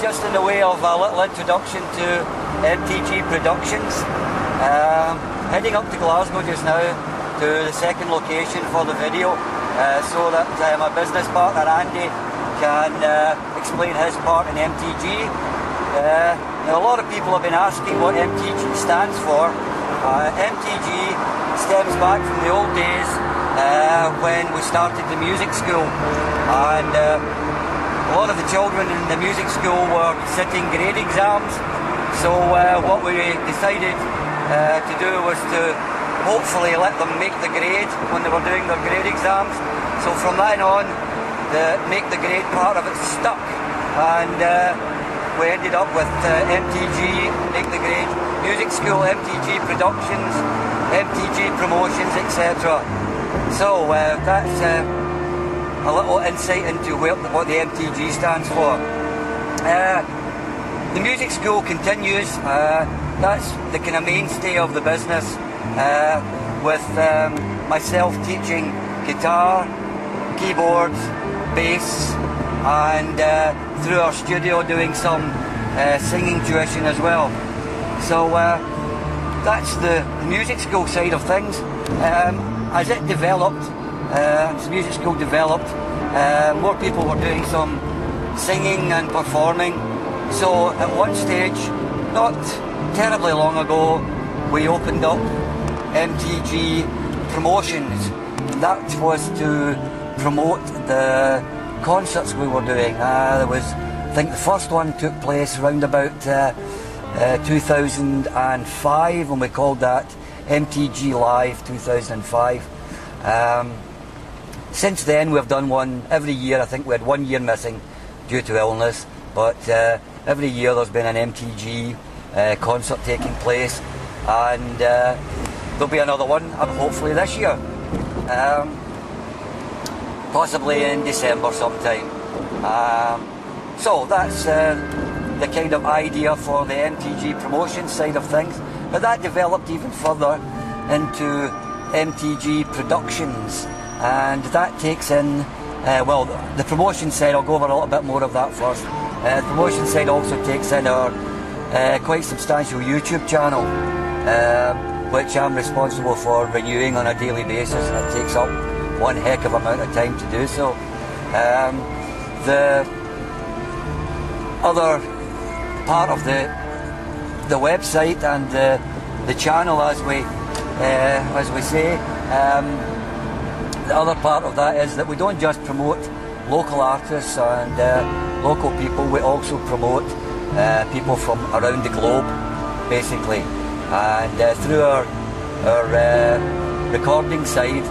just in the way of a little introduction to Mtg Productions. Heading up to Glasgow just now to the second location for the video, so that my business partner Andy can explain his part in Mtg. Now, a lot of people have been asking what Mtg stands for. Mtg stems back from the old days when we started the music school, and a lot of the children in the music school were sitting grade exams. So what we decided to do was to hopefully let them make the grade when they were doing their grade exams. So from then on, the make the grade part of it stuck, and we ended up with Mtg, Make the Grade Music School, Mtg Productions, Mtg Promotions, etc. So that's a little insight into what the Mtg stands for. The music school continues. That's the kind of mainstay of the business, with myself teaching guitar, keyboards, bass, and through our studio doing some singing tuition as well. So that's the music school side of things. As it developed, as the music school developed, more people were doing some singing and performing. So at one stage, not terribly long ago, we opened up Mtg Promotions. That was to promote the concerts we were doing. There was, I think the first one took place around about 2005, and we called that Mtg Live 2005. Since then we've done one every year. I think we had 1 year missing due to illness, but every year there's been an Mtg concert taking place, and there'll be another one hopefully this year. Possibly in December sometime. So that's the kind of idea for the Mtg Promotion side of things. But that developed even further into Mtg Productions, and that takes in, well, the promotion side, I'll go over a little bit more of that first. The promotion side also takes in our quite substantial YouTube channel, which I'm responsible for renewing on a daily basis, and it takes up one heck of amount of time to do so. The other part of the website and the channel, as we say, the other part of that is that we don't just promote local artists and local people. We also promote people from around the globe, basically, and through our recording side,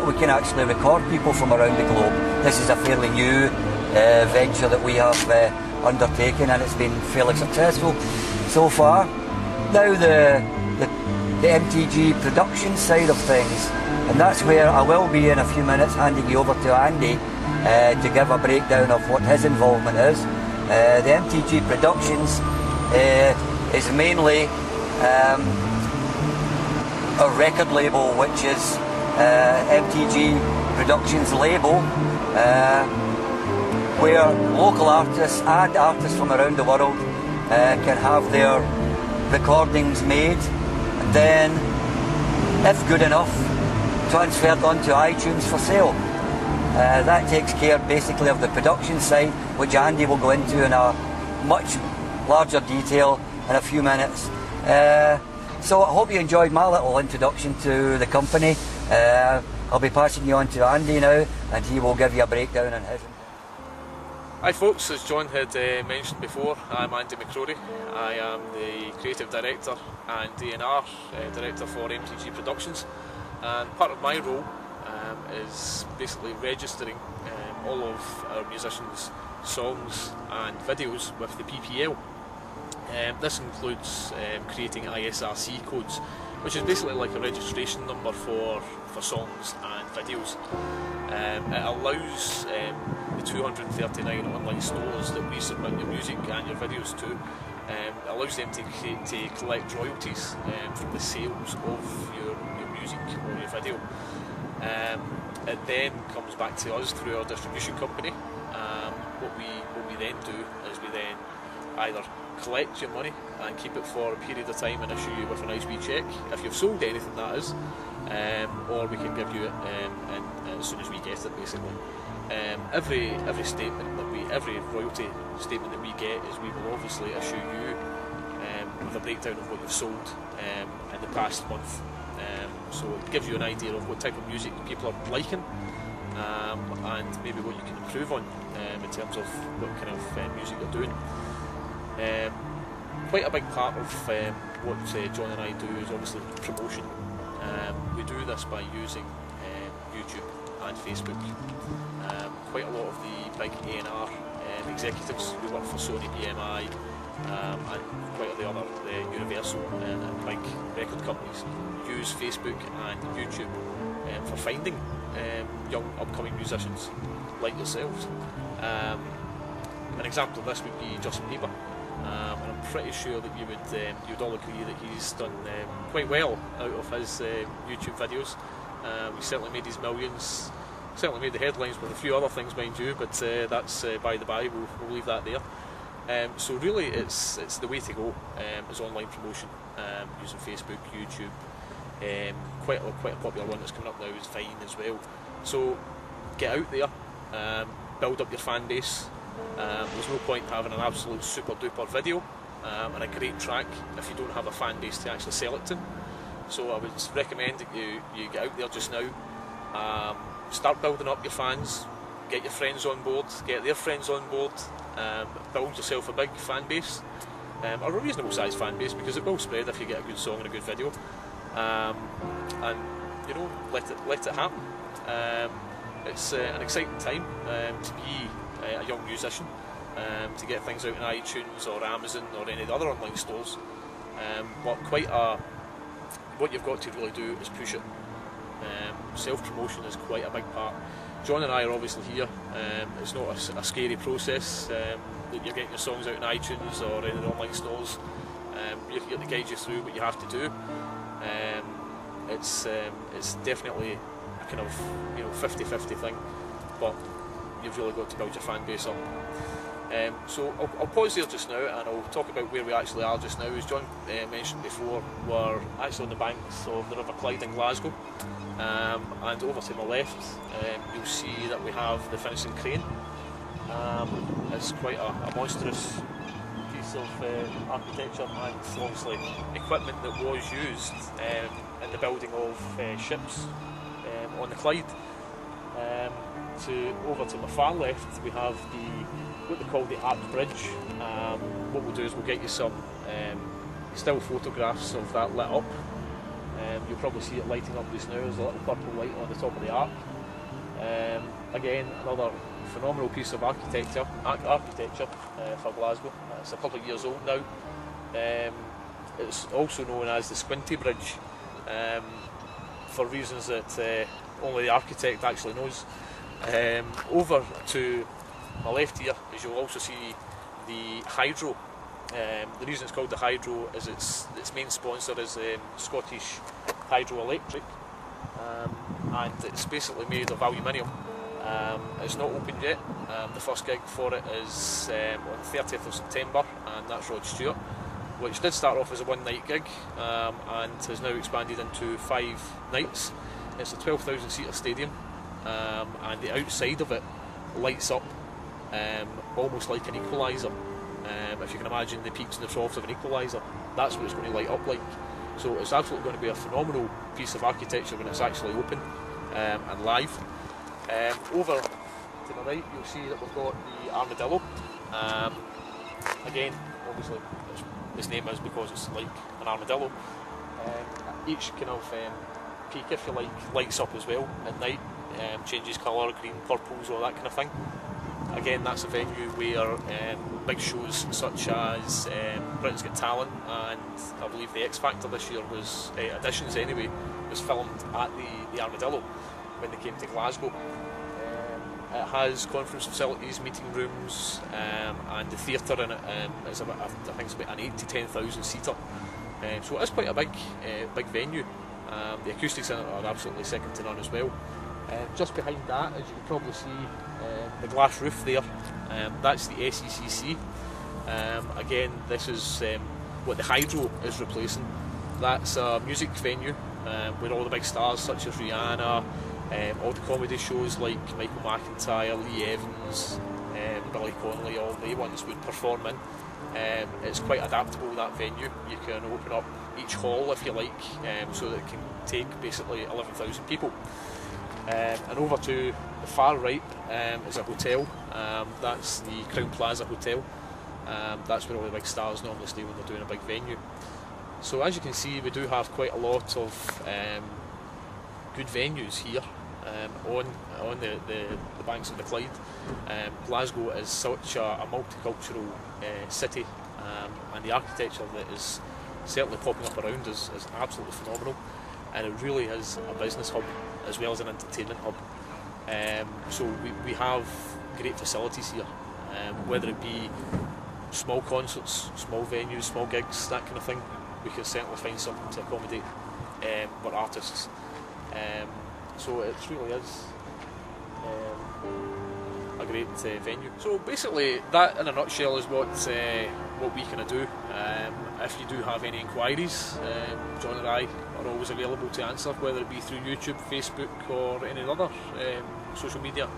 we can actually record people from around the globe. This is a fairly new venture that we have undertaken, and it's been fairly successful so far. Now the Mtg Production side of things, and that's where I will be in a few minutes handing you over to Andy to give a breakdown of what his involvement is. The Mtg Productions is mainly a record label, which is Mtg Productions label, where local artists and artists from around the world can have their recordings made, and then, if good enough, transferred onto iTunes for sale. That takes care basically of the production side, which Andy will go into in a much larger detail in a few minutes. So I hope you enjoyed my little introduction to the company. I'll be passing you on to Andy now, and he will give you a breakdown on his. Hi folks, as John had mentioned before, I'm Andy McCrory. I am the Creative Director and A&R Director for Mtg Productions, and part of my role is basically registering all of our musicians' songs and videos with the PPL. This includes creating ISRC codes, which is basically like a registration number for songs and videos. It allows the 239 online stores that we submit your music and your videos to, allows them to collect royalties from the sales of your music or your video. It then comes back to us through our distribution company. What we then do is we then either collect your money and keep it for a period of time and issue you with a nice wee cheque if you've sold anything, that is, or we can give you it as soon as we get it, basically. Every statement every royalty statement that we get is we will obviously issue you with a breakdown of what you've sold in the past month. So it gives you an idea of what type of music people are liking, and maybe what you can improve on in terms of what kind of music you're doing. Quite a big part of what John and I do is obviously promotion. We do this by using YouTube and Facebook. Quite a lot of the big A&R executives who work for Sony, BMI, and quite a lot of the other Universal and big record companies use Facebook and YouTube for finding young upcoming musicians like yourselves. An example of this would be Justin Bieber, and I'm pretty sure that you'd all agree that he's done quite well out of his YouTube videos. He certainly made his millions, certainly made the headlines with a few other things, mind you, but that's by the by, we'll leave that there. So really it's the way to go, is online promotion, using Facebook, YouTube. Quite a popular one that's coming up now is Vine as well. So get out there, build up your fan base. There's no point having an absolute super duper video and a great track if you don't have a fan base to actually sell it to. So I would recommend that you get out there just now, start building up your fans, get your friends on board, get their friends on board, build yourself a big fan base, or a reasonable sized fan base, because it will spread if you get a good song and a good video, and you know, let it happen. It's an exciting time to be a young musician, to get things out on iTunes or Amazon or any of the other online stores, but what you've got to really do is push it. Self-promotion is quite a big part. John and I are obviously here. It's not a scary process that you're getting your songs out on iTunes or any of the online stores. We're here to guide you through what you have to do. It's definitely a kind of 50-50 thing, but you've really got to build your fan base up. So I'll pause here just now and I'll talk about where we actually are just now. As John mentioned before, we're actually on the banks of the River Clyde in Glasgow, and over to my left you'll see that we have the finishing crane. It's quite a monstrous piece of architecture and obviously equipment that was used in the building of ships on the Clyde. Over to my far left we have what they call the Arc Bridge. What we'll do is we'll get you some still photographs of that lit up. You'll probably see it lighting up just now. There's a little purple light on the top of the arc. Again, another phenomenal piece of architecture for Glasgow. It's a couple of years old now. It's also known as the Squinty Bridge, for reasons that only the architect actually knows. Over to my left here, as you'll also see the Hydro. The reason it's called the Hydro is its main sponsor is Scottish Hydroelectric, and it's basically made of aluminium. It's not open yet. The first gig for it is on the 30th of September, and that's Rod Stewart, which did start off as a one-night gig and has now expanded into 5 nights. It's a 12,000 seater stadium, and the outside of it lights up almost like an equaliser. If you can imagine the peaks and the troughs of an equaliser, that's what it's going to light up like. So it's absolutely going to be a phenomenal piece of architecture when it's actually open and live. Over to the right you'll see that we've got the Armadillo. Again, obviously its name is because it's like an armadillo. Each kind of peak, if you like, lights up as well at night, changes colour, green, purples, all that kind of thing. Again, that's a venue where big shows such as Britain's Got Talent and I believe the X Factor this year was, Auditions anyway, was filmed at the Armadillo when they came to Glasgow. It has conference facilities, meeting rooms, and the theatre in it is about, I think it's about an 8 to 10,000 seater. So it is quite a big venue. The acoustics in it are absolutely second to none as well. Just behind that, as you can probably see, the glass roof there, that's the SECC. Again, this is what the Hydro is replacing. That's a music venue where all the big stars such as Rihanna, all the comedy shows like Michael McIntyre, Lee Evans, Billy Connolly, all the ones would perform in. It's quite adaptable, that venue. You can open up each hall if you like, so that it can take basically 11,000 people. And over to the far right is a hotel. That's the Crown Plaza Hotel. That's where all the big stars normally stay when they're doing a big venue. So as you can see, we do have quite a lot of good venues here on the banks of the Clyde. Glasgow is such a multicultural city, and the architecture that is certainly popping up around is absolutely phenomenal, and it really is a business hub as well as an entertainment hub. So we have great facilities here, whether it be small concerts, small venues, small gigs, that kind of thing. We can certainly find something to accommodate our artists. So it really is a great venue. So basically, that in a nutshell is what we kind of do. If you do have any inquiries, John and I are always available to answer, whether it be through YouTube, Facebook, or any other social media.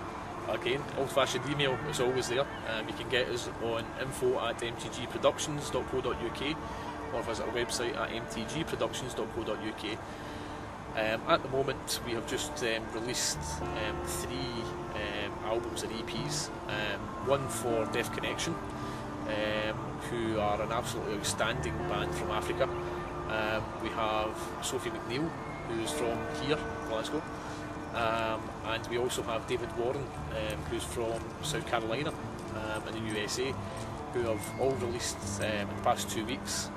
Again, old-fashioned email is always there. You can get us on info@mtgproductions.co.uk or visit our website at mtgproductions.co.uk. At the moment, we have just released 3 albums and EPs. One for Deaf Connection, who are an absolutely outstanding band from Africa. We have Sophie McNeil, who's from here, Glasgow. And we also have David Warren, who's from South Carolina in the USA, who have all released in the past 2 weeks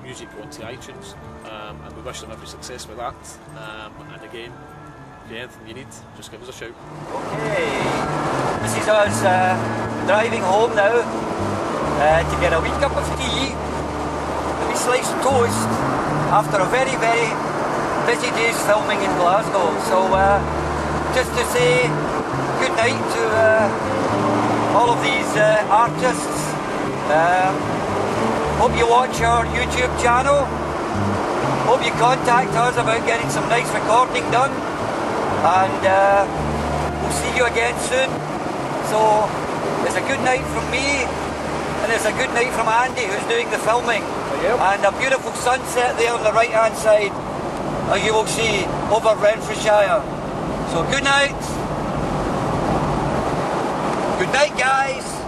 music onto iTunes, and we wish them every success with that. And again, if you have anything you need, just give us a shout. Okay, this is us driving home now to get a wee cup of tea, a wee slice of toast after a very, very busy day's filming in Glasgow. So just to say good night to all of these artists. Hope you watch our YouTube channel. Hope you contact us about getting some nice recording done. And we'll see you again soon. So it's a good night from me, and it's a good night from Andy, who's doing the filming. And a beautiful sunset there on the right hand side, as you will see, over Renfrewshire. So good night. Good night, guys.